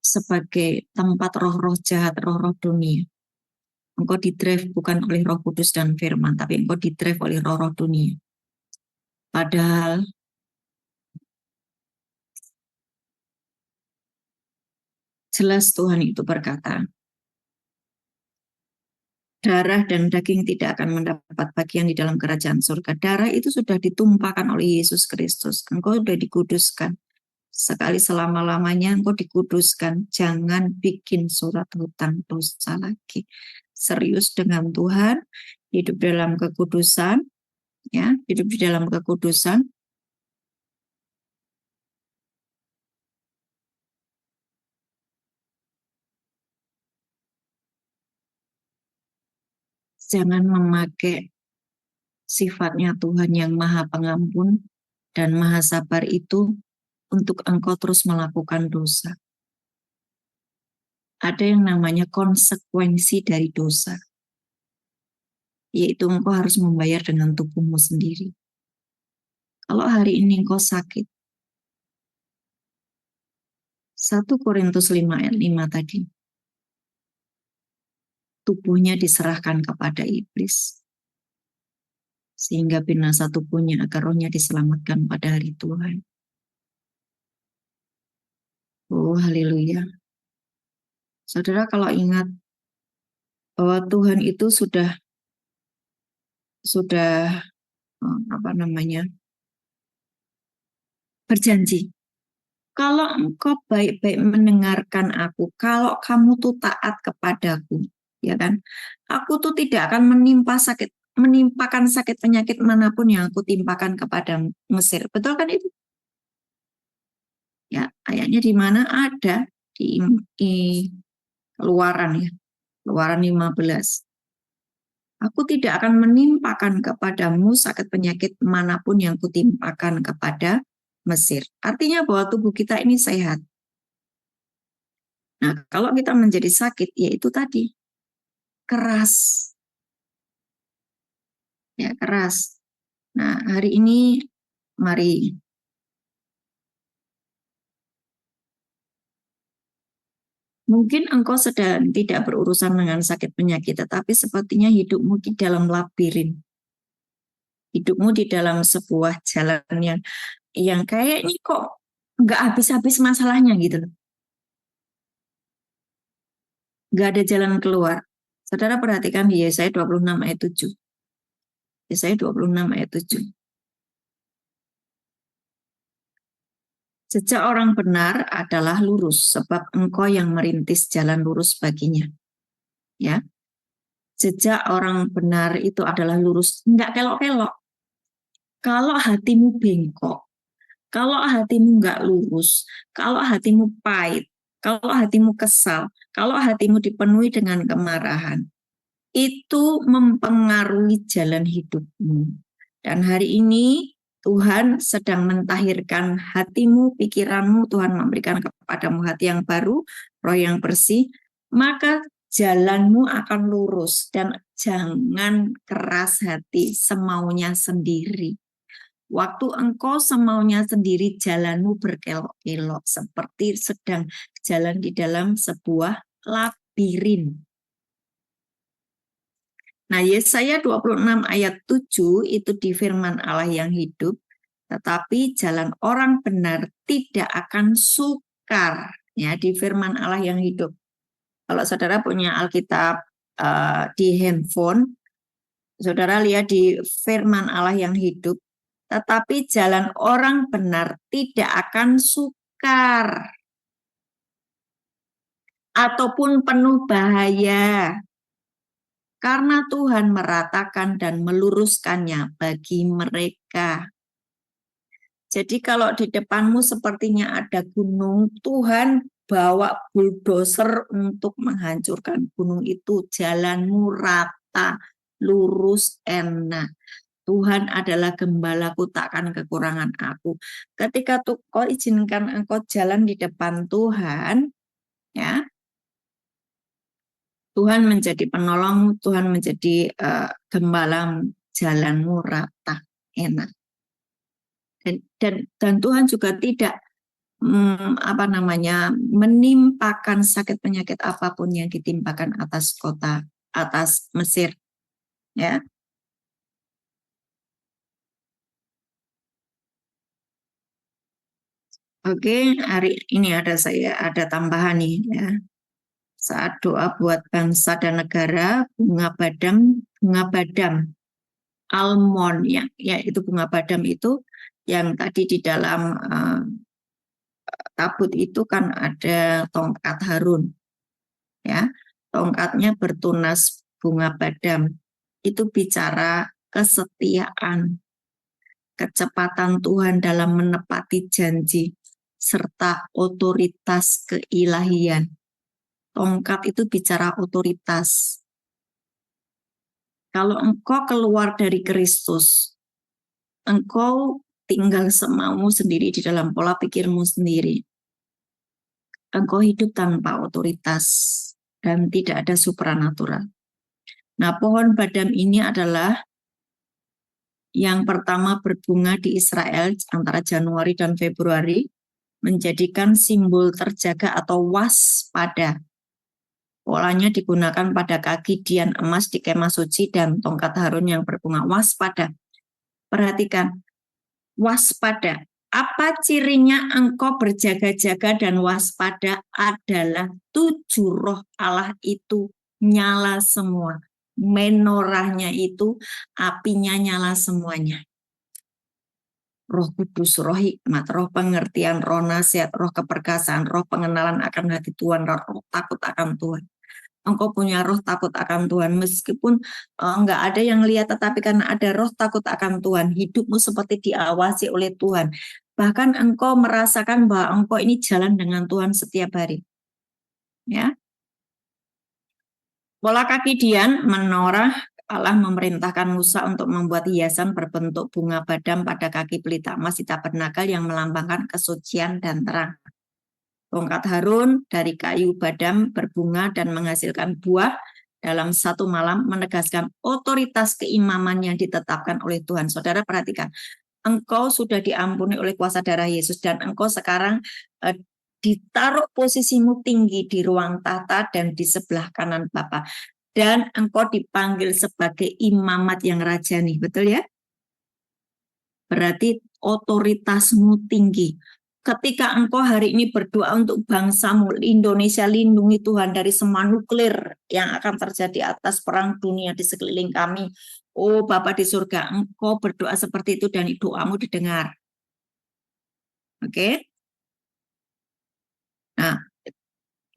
sebagai tempat roh-roh jahat, roh-roh dunia, engkau didrive bukan oleh Roh Kudus dan Firman, tapi engkau didrive oleh roh-roh dunia. Padahal jelas Tuhan itu berkata, darah dan daging tidak akan mendapat bagian di dalam kerajaan surga. Darah itu sudah ditumpahkan oleh Yesus Kristus. Engkau sudah dikuduskan. Sekali selama-lamanya engkau dikuduskan. Jangan bikin surat hutang dosa lagi. Serius dengan Tuhan, hidup dalam kekudusan, ya, hidup di dalam kekudusan. Jangan memakai sifatnya Tuhan yang Maha Pengampun dan Maha Sabar itu untuk engkau terus melakukan dosa. Ada yang namanya konsekuensi dari dosa, yaitu engkau harus membayar dengan tubuhmu sendiri. Kalau hari ini engkau sakit, 1 Korintus 5 ayat 5 tadi, tubuhnya diserahkan kepada iblis, sehingga binasa tubuhnya agar rohnya diselamatkan pada hari Tuhan. Oh, haleluya. Saudara, kalau ingat bahwa Tuhan itu sudah berjanji, kalau engkau baik-baik mendengarkan aku, kalau kamu tuh taat kepadaku, ya kan? Aku tuh tidak akan menimpakan sakit penyakit manapun yang aku timpakan kepada Mesir. Betul kan itu? Ya, ayatnya di mana ada di Keluaran ya. Keluaran 15. Aku tidak akan menimpakan kepadamu sakit penyakit manapun yang kutimpakan kepada Mesir. Artinya bahwa tubuh kita ini sehat. Nah, kalau kita menjadi sakit, yaitu tadi, keras. Ya, keras. Nah, hari ini, mari mungkin engkau sedang tidak berurusan dengan sakit penyakit, tetapi sepertinya hidupmu di dalam labirin. Hidupmu di dalam sebuah jalan yang kayaknya kok nggak habis-habis masalahnya gitu loh. Nggak ada jalan keluar. Saudara perhatikan di Yesaya 26 ayat 7. Yesaya 26 ayat 7. Jejak orang benar adalah lurus, sebab engkau yang merintis jalan lurus baginya. Ya, jejak orang benar itu adalah lurus, enggak kelok-kelok. Kalau hatimu bengkok, kalau hatimu enggak lurus, kalau hatimu pahit, kalau hatimu kesal, kalau hatimu dipenuhi dengan kemarahan, itu mempengaruhi jalan hidupmu. Dan hari ini Tuhan sedang mentahirkan hatimu, pikiranmu. Tuhan memberikan kepadamu hati yang baru, roh yang bersih, maka jalanmu akan lurus dan jangan keras hati semaunya sendiri. Waktu engkau semaunya sendiri, jalanmu berkelok-kelok seperti sedang jalan di dalam sebuah labirin. Nah, Yesaya 26 ayat 7 itu di firman Allah yang hidup, tetapi jalan orang benar tidak akan sukar. Ya, di firman Allah yang hidup. Kalau saudara punya Alkitab di handphone, saudara lihat di firman Allah yang hidup, tetapi jalan orang benar tidak akan sukar ataupun penuh bahaya. Karena Tuhan meratakan dan meluruskannya bagi mereka. Jadi kalau di depanmu sepertinya ada gunung, Tuhan bawa bulldozer untuk menghancurkan gunung itu. Jalanmu rata, lurus, enak. Tuhan adalah gembalaku, takkan kekurangan aku. Ketika kau izinkan engkau jalan di depan Tuhan, ya, Tuhan menjadi penolongmu, Tuhan menjadi gembalamu, jalanmu rata, enak. Dan Tuhan juga tidak menimpakan sakit penyakit apapun yang ditimpakan atas kota, atas Mesir, ya. Oke, hari ini ada tambahan nih, ya. Saat doa buat bangsa dan negara, bunga badam, almond, ya itu bunga badam itu yang tadi di dalam tabut itu kan ada tongkat Harun, ya, tongkatnya bertunas bunga badam, itu bicara kesetiaan, kecepatan Tuhan dalam menepati janji, serta otoritas keilahian. Tongkat itu bicara otoritas. Kalau engkau keluar dari Kristus, engkau tinggal semaumu sendiri di dalam pola pikirmu sendiri. Engkau hidup tanpa otoritas dan tidak ada supranatural. Nah, pohon badam ini adalah yang pertama berbunga di Israel antara Januari dan Februari, menjadikan simbol terjaga atau waspada. Polanya digunakan pada kaki dian emas di kemah suci dan tongkat Harun yang berbunga. Waspada. Perhatikan, waspada. Apa cirinya engkau berjaga-jaga dan waspada? Adalah 7 roh Allah itu nyala semua. Menorahnya itu apinya nyala semuanya. Roh Kudus, roh hikmat, roh pengertian, roh nasihat, roh keperkasaan, roh pengenalan akan hati Tuhan, roh takut akan Tuhan. Engkau punya roh takut akan Tuhan, meskipun enggak ada yang lihat, tetapi karena ada roh takut akan Tuhan, hidupmu seperti diawasi oleh Tuhan. Bahkan engkau merasakan bahwa engkau ini jalan dengan Tuhan setiap hari. Ya. Pola kaki dian, menorah, Allah memerintahkan Musa untuk membuat hiasan berbentuk bunga badam pada kaki pelita emas di tabernakel yang melambangkan kesucian dan terang. Tongkat Harun dari kayu badam berbunga dan menghasilkan buah dalam satu malam, menegaskan otoritas keimaman yang ditetapkan oleh Tuhan. Saudara perhatikan, engkau sudah diampuni oleh kuasa darah Yesus dan engkau sekarang ditaruh posisimu tinggi di ruang tahta dan di sebelah kanan Bapa. Dan engkau dipanggil sebagai imamat yang rajani, betul ya? Berarti otoritasmu tinggi. Ketika engkau hari ini berdoa untuk bangsamu, Indonesia, lindungi Tuhan dari semua nuklir yang akan terjadi atas perang dunia di sekeliling kami. Oh Bapa di surga, engkau berdoa seperti itu dan doamu didengar. Oke?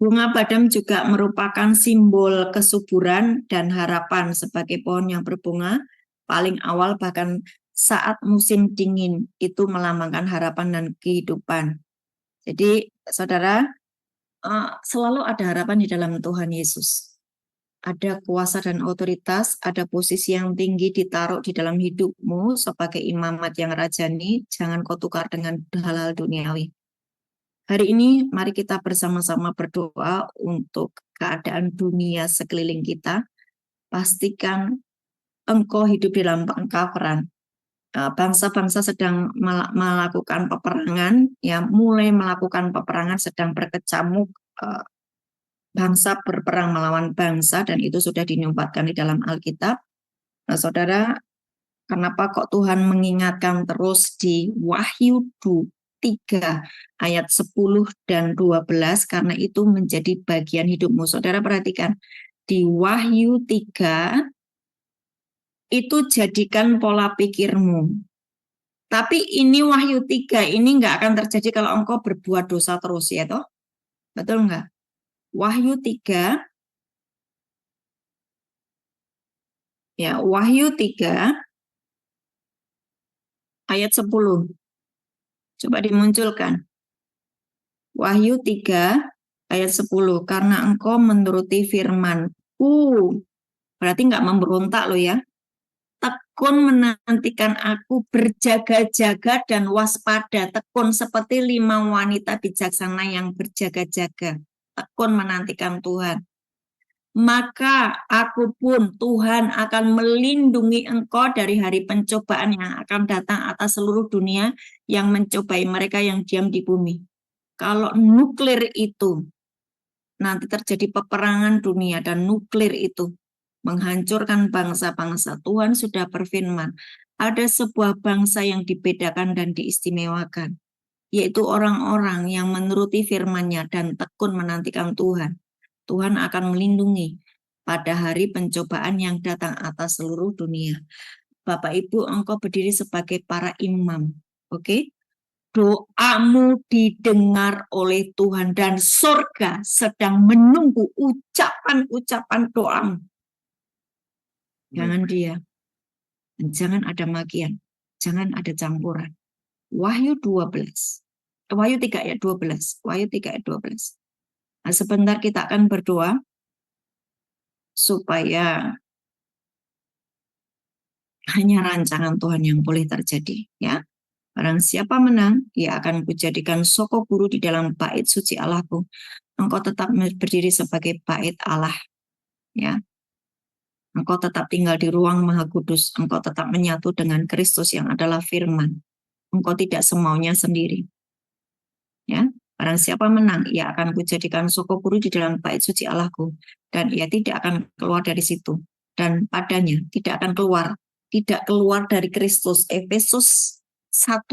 Bunga badam juga merupakan simbol kesuburan dan harapan sebagai pohon yang berbunga paling awal, bahkan saat musim dingin itu melambangkan harapan dan kehidupan. Jadi saudara, selalu ada harapan di dalam Tuhan Yesus. Ada kuasa dan otoritas, ada posisi yang tinggi ditaruh di dalam hidupmu sebagai imamat yang rajani, jangan kau tukar dengan hal-hal duniawi. Hari ini mari kita bersama-sama berdoa untuk keadaan dunia sekeliling kita. Pastikan engkau hidup di dalam pengcoveran. Bangsa-bangsa sedang melakukan peperangan, ya mulai melakukan peperangan, sedang berkecamuk, bangsa berperang melawan bangsa, dan itu sudah dinubuatkan di dalam Alkitab. Nah, saudara, kenapa kok Tuhan mengingatkan terus di Wahyu 3 ayat 10 dan 12? Karena itu menjadi bagian hidupmu. Saudara perhatikan, di Wahyu 3 itu jadikan pola pikirmu. Tapi ini Wahyu 3 ini nggak akan terjadi kalau engkau berbuat dosa terus, ya toh? Betul nggak? Wahyu 3, ya, Wahyu 3 ayat 10. Coba dimunculkan. Wahyu 3 ayat 10. Karena engkau menuruti firman-Ku. Berarti nggak memberontak loh ya. Tekun menantikan aku, berjaga-jaga dan waspada. Tekun seperti 5 wanita bijaksana yang berjaga-jaga. Tekun menantikan Tuhan. Maka aku pun, Tuhan, akan melindungi engkau dari hari pencobaan yang akan datang atas seluruh dunia yang mencobai mereka yang diam di bumi. Kalau nuklir itu nanti terjadi peperangan dunia dan nuklir itu menghancurkan bangsa-bangsa, Tuhan sudah berfirman, ada sebuah bangsa yang dibedakan dan diistimewakan, yaitu orang-orang yang menuruti firman-Nya dan tekun menantikan Tuhan. Tuhan akan melindungi pada hari pencobaan yang datang atas seluruh dunia. Bapak Ibu, engkau berdiri sebagai para imam, oke? Doamu didengar oleh Tuhan dan surga sedang menunggu ucapan-ucapan doamu. Jangan diam, jangan ada magian, jangan ada campuran. Wahyu 12, Wahyu 3 ayat 12, Wahyu 3 ayat 12. Nah, sebentar kita akan berdoa supaya hanya rancangan Tuhan yang boleh terjadi, ya. Barang siapa menang, ia akan kujadikan soko guru di dalam bait suci Allahku. Engkau tetap berdiri sebagai bait Allah, ya. Engkau tetap tinggal di ruang Maha Kudus. Engkau tetap menyatu dengan Kristus yang adalah firman. Engkau tidak semaunya sendiri, ya. Barang siapa menang, ia akan kujadikan soko guru di dalam bait suci Allahku, dan ia tidak akan keluar dari situ, dan padanya tidak akan keluar dari Kristus. Efesus 1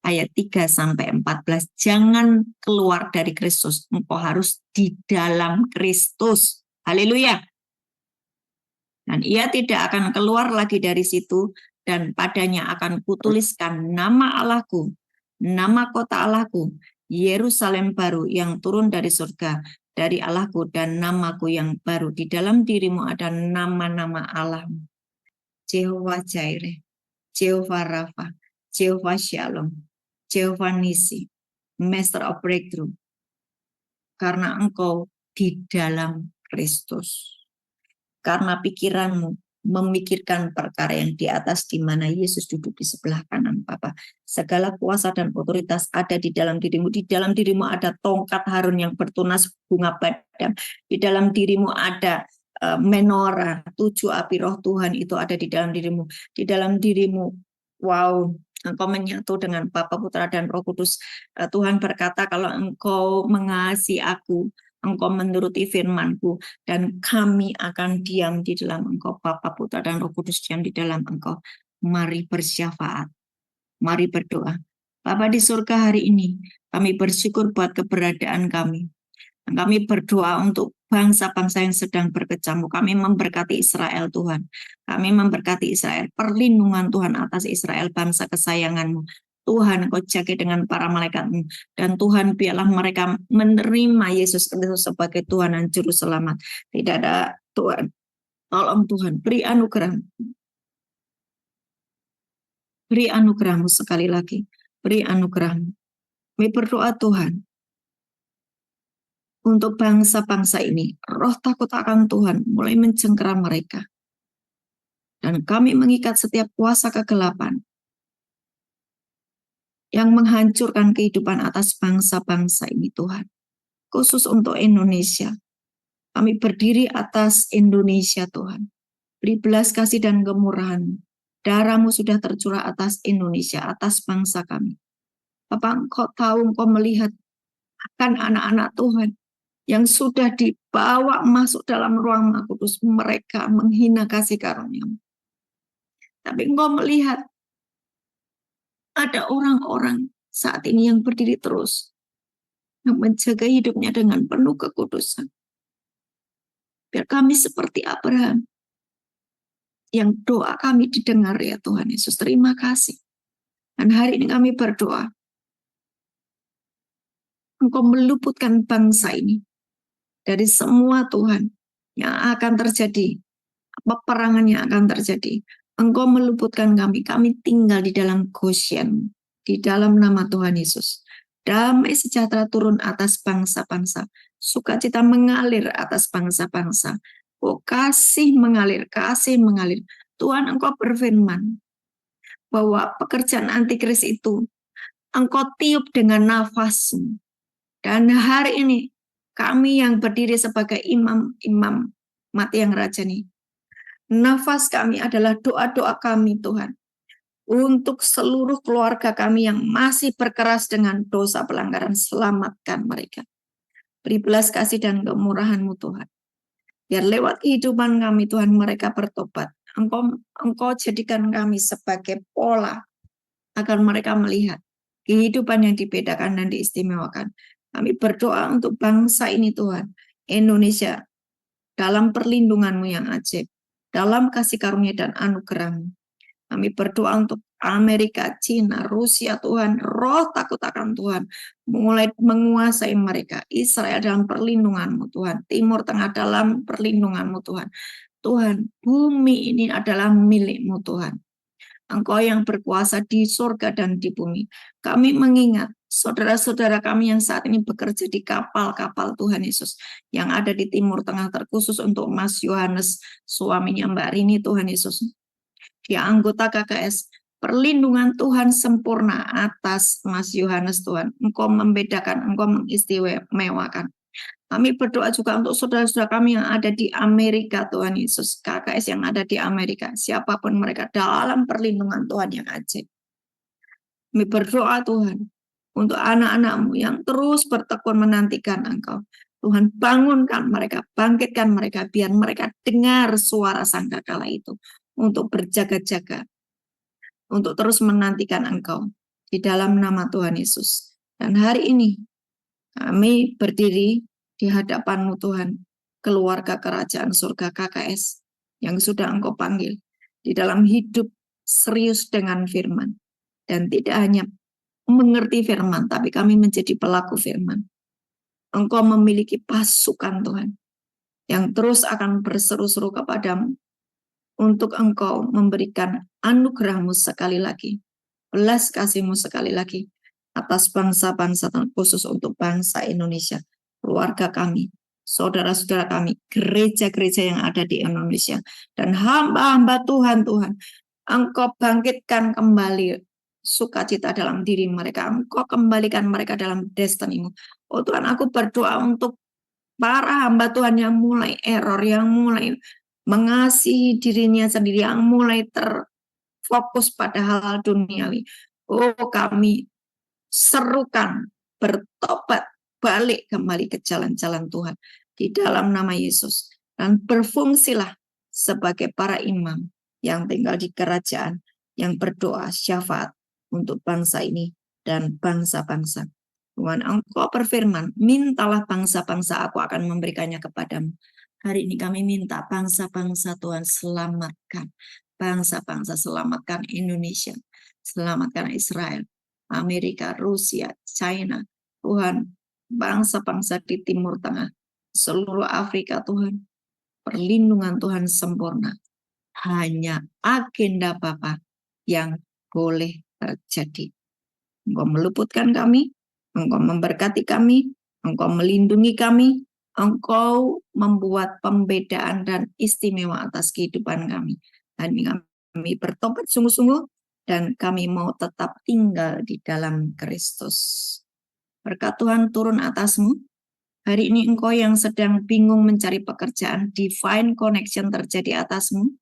ayat 3 sampai 14. Jangan keluar dari Kristus, engkau harus di dalam Kristus. Haleluya. Dan ia tidak akan keluar lagi dari situ, dan padanya akan kutuliskan nama Allahku, nama kota Allahku, Yerusalem baru yang turun dari surga, dari Allahku, dan namaku yang baru. Di dalam dirimu ada nama-nama Allahmu. Jehovah Jireh, Jehovah Rafa, Jehovah Shalom, Jehovah Nisi, Master of Breakthrough. Karena engkau di dalam Kristus. Karena pikiranmu memikirkan perkara yang di atas, di mana Yesus duduk di sebelah kanan Bapa. Segala kuasa dan otoritas ada di dalam dirimu. Di dalam dirimu ada tongkat Harun yang bertunas bunga badam. Di dalam dirimu ada menorah, 7 api roh Tuhan itu ada di dalam dirimu. Di dalam dirimu, wow, engkau menyatu dengan Bapa, Putra, dan Roh Kudus. Tuhan berkata, kalau engkau mengasihi aku, engkau menuruti firman-Ku, dan kami akan diam di dalam engkau. Bapa, Putra, dan Roh Kudus diam di dalam engkau. Mari bersyafaat, mari berdoa. Bapa di surga, hari ini kami bersyukur buat keberadaan kami. Kami berdoa untuk bangsa-bangsa yang sedang berkecamuk. Kami memberkati Israel, Tuhan. Kami memberkati Israel. Perlindungan Tuhan atas Israel, bangsa kesayangan-Mu. Tuhan Engkau jaga dengan para malaikat-Mu. Dan Tuhan biarlah mereka menerima Yesus Kristus sebagai Tuhan dan Juru Selamat. Tidak ada Tuhan. Tolong Tuhan, beri anugerah. Beri anugerah-Mu sekali lagi. Beri anugerah-Mu. Kami berdoa Tuhan, untuk bangsa-bangsa ini, roh takut akan Tuhan mulai mencengkeram mereka. Dan kami mengikat setiap kuasa kegelapan yang menghancurkan kehidupan atas bangsa-bangsa ini Tuhan. Khusus untuk Indonesia. Kami berdiri atas Indonesia Tuhan. Beri belas kasih dan kemurahan. Darah-Mu sudah tercurah atas Indonesia, atas bangsa kami. Bapak, Engkau tahu, Engkau melihat akan anak-anak Tuhan yang sudah dibawa masuk dalam ruang Maha Kudus. Mereka menghina kasih karunia-Mu. Tapi Engkau melihat ada orang-orang saat ini yang berdiri terus, yang menjaga hidupnya dengan penuh kekudusan. Biar kami seperti Abraham, yang doa kami didengar ya Tuhan Yesus. Terima kasih. Dan hari ini kami berdoa, Engkau meluputkan bangsa ini dari semua Tuhan yang akan terjadi, peperangan yang akan terjadi. Engkau meluputkan kami tinggal di dalam Goshen, di dalam nama Tuhan Yesus. Damai sejahtera turun atas bangsa-bangsa, sukacita mengalir atas bangsa-bangsa. Oh, kasih mengalir, kasih mengalir. Tuhan, Engkau berfirman bahwa pekerjaan antikris itu Engkau tiup dengan nafas-Mu. Dan hari ini kami yang berdiri sebagai imam mati yang rajani, nafas kami adalah doa-doa kami Tuhan untuk seluruh keluarga kami yang masih berkeras dengan dosa pelanggaran. Selamatkan mereka. Beri belas kasih dan kemurahan-Mu Tuhan. Biar lewat kehidupan kami Tuhan mereka bertobat. Engkau jadikan kami sebagai pola agar mereka melihat kehidupan yang dibedakan dan diistimewakan. Kami berdoa untuk bangsa ini Tuhan, Indonesia, dalam perlindungan-Mu yang ajaib, dalam kasih karunia dan anugerah-Mu. Kami berdoa untuk Amerika, Cina, Rusia Tuhan, roh takut akan Tuhan, mulai menguasai mereka. Israel dalam perlindungan-Mu Tuhan, Timur Tengah dalam perlindungan-Mu Tuhan. Tuhan, bumi ini adalah milik-Mu Tuhan. Engkau yang berkuasa di surga dan di bumi. Kami mengingat saudara-saudara kami yang saat ini bekerja di kapal-kapal Tuhan Yesus yang ada di Timur Tengah, terkhusus untuk Mas Yohanes, suaminya Mbak Rini Tuhan Yesus. Dia anggota KKS. Perlindungan Tuhan sempurna atas Mas Yohanes Tuhan. Engkau membedakan, Engkau mengistimewakan. Kami berdoa juga untuk saudara-saudara kami yang ada di Amerika Tuhan Yesus. KKS yang ada di Amerika. Siapapun mereka dalam perlindungan Tuhan yang ajaib. Kami berdoa Tuhan untuk anak-anak-Mu yang terus bertekun menantikan Engkau. Tuhan bangunkan mereka, bangkitkan mereka, biar mereka dengar suara sangkakala itu. Untuk berjaga-jaga. Untuk terus menantikan Engkau. Di dalam nama Tuhan Yesus. Dan hari ini kami berdiri di hadapan-Mu Tuhan, keluarga kerajaan surga KKS yang sudah Engkau panggil di dalam hidup serius dengan firman. Dan tidak hanya mengerti firman, tapi kami menjadi pelaku firman. Engkau memiliki pasukan Tuhan yang terus akan berseru-seru kepadamu untuk Engkau memberikan anugerah-Mu sekali lagi, belas kasih-Mu sekali lagi atas bangsa-bangsa, khusus untuk bangsa Indonesia, keluarga kami, saudara-saudara kami, gereja-gereja yang ada di Indonesia, dan hamba-hamba Tuhan, Engkau bangkitkan kembali sukacita dalam diri mereka, Engkau kembalikan mereka dalam destiny-Mu. Oh Tuhan, aku berdoa untuk para hamba Tuhan yang mulai error, yang mulai mengasihi dirinya sendiri, yang mulai terfokus pada hal-hal duniawi. Oh, kami serukan, bertobat, balik kembali ke jalan-jalan Tuhan di dalam nama Yesus. Dan berfungsilah sebagai para imam yang tinggal di kerajaan, yang berdoa syafaat untuk bangsa ini dan bangsa-bangsa. Tuhan, Engkau berfirman, mintalah bangsa-bangsa, aku akan memberikannya kepadamu. Hari ini kami minta bangsa-bangsa Tuhan, selamatkan. Bangsa-bangsa, selamatkan Indonesia, selamatkan Israel. Amerika, Rusia, China, Tuhan, bangsa-bangsa di Timur Tengah, seluruh Afrika Tuhan, perlindungan Tuhan sempurna. Hanya agenda Bapa yang boleh terjadi. Engkau meluputkan kami, Engkau memberkati kami, Engkau melindungi kami, Engkau membuat pembedaan dan istimewa atas kehidupan kami. Dan kami bertobat sungguh-sungguh, dan kami mau tetap tinggal di dalam Kristus. Berkat Tuhan turun atasmu. Hari ini engkau yang sedang bingung mencari pekerjaan, divine connection terjadi atasmu.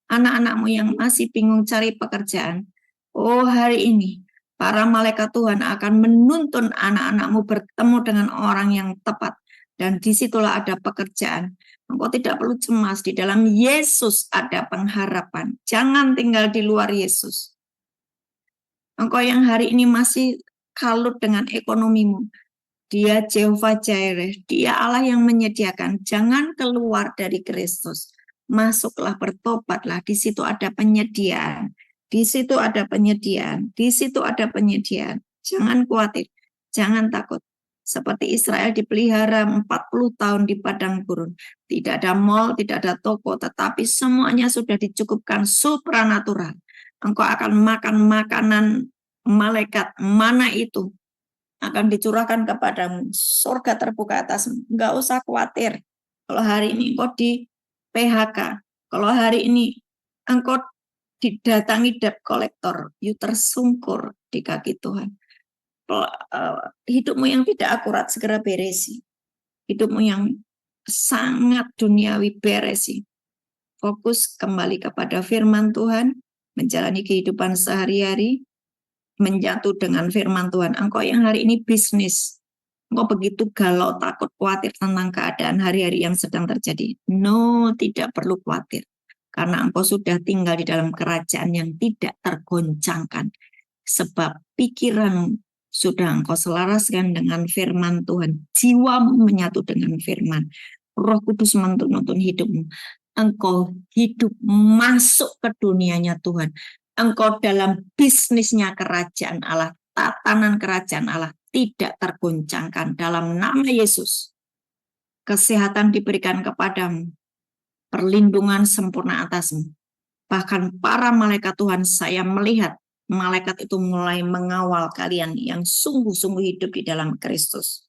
Anak-anakmu yang masih bingung cari pekerjaan, oh hari ini para malaikat Tuhan akan menuntun anak-anakmu bertemu dengan orang yang tepat. Dan disitulah ada pekerjaan. Engkau tidak perlu cemas, di dalam Yesus ada pengharapan. Jangan tinggal di luar Yesus. Engkau yang hari ini masih kalut dengan ekonomimu, Dia Jehovah Jireh, Dia Allah yang menyediakan. Jangan keluar dari Kristus. Masuklah, bertobatlah. Di situ ada penyediaan. Di situ ada penyediaan. Di situ ada penyediaan. Jangan khawatir. Jangan takut. Seperti Israel dipelihara 40 tahun di padang gurun. Tidak ada mall, tidak ada toko, tetapi semuanya sudah dicukupkan supranatural. Engkau akan makan makanan malaikat, mana itu akan dicurahkan kepadamu. Surga terbuka atasmu. Enggak usah khawatir. Kalau hari ini engkau di PHK, kalau hari ini engkau didatangi debt collector, you tersungkur di kaki Tuhan. Hidupmu yang tidak akurat segera beresi. Hidupmu yang sangat duniawi beresi. Fokus kembali kepada firman Tuhan, menjalani kehidupan sehari-hari, menjatuh dengan firman Tuhan. Engkau yang hari ini bisnis, engkau begitu galau, takut, khawatir tentang keadaan hari-hari yang sedang terjadi. No, tidak perlu khawatir. Karena engkau sudah tinggal di dalam kerajaan yang tidak tergoncangkan. Sebab pikiran sudah engkau selaraskan dengan firman Tuhan. Jiwamu menyatu dengan firman. Roh Kudus menuntun hidupmu. Engkau hidup masuk ke dunianya Tuhan. Engkau dalam bisnisnya kerajaan Allah. Tatanan kerajaan Allah tidak tergoncangkan dalam nama Yesus. Kesehatan diberikan kepadamu. Perlindungan sempurna atasmu. Bahkan para malaikat Tuhan, saya melihat malaikat itu mulai mengawal kalian yang sungguh-sungguh hidup di dalam Kristus.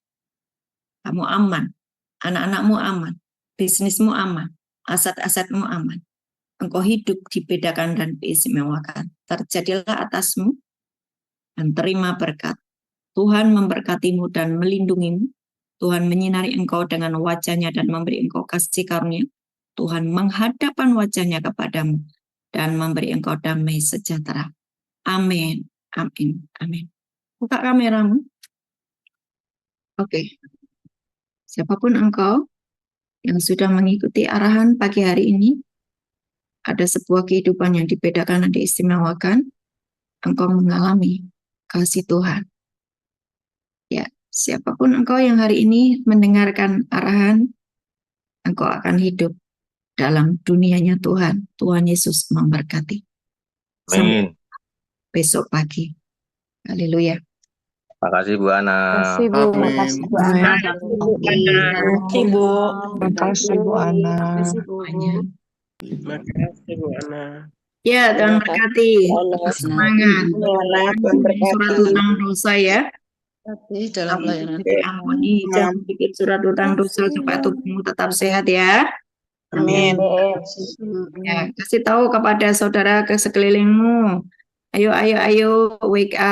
Kamu aman, anak-anakmu aman, bisnismu aman, aset-asetmu aman. Engkau hidup dibedakan dan diistimewakan. Terjadilah atasmu dan terima berkat. Tuhan memberkatimu dan melindungimu. Tuhan menyinari engkau dengan wajahnya dan memberi engkau kasih karunia. Tuhan menghadapkan wajahnya kepadamu dan memberi engkau damai sejahtera. Amin, amin, amin. Buka kameramu. Oke. Siapapun engkau yang sudah mengikuti arahan pagi hari ini, ada sebuah kehidupan yang dibedakan dan diistimewakan, engkau mengalami kasih Tuhan. Ya, siapapun engkau yang hari ini mendengarkan arahan, engkau akan hidup dalam dunianya Tuhan. Tuhan Yesus memberkati. Sampai Amin. besok pagi. Haleluya. Terima kasih Bu Ana. Terima kasih Bu Ana. Terima kasih Bu Ana. Terima kasih Bu Ana. Terima kasih Bu Ana. Ya, Tuhan berkati. Semangat. Surat hutang dosa ya. Dalam pelayanan. Ampuni, jangan bikin surat hutang dosa supaya tubuhmu tetap sehat ya. Amin. Ya, kasih tahu kepada saudara ke sekelilingmu. Ayo, wake up.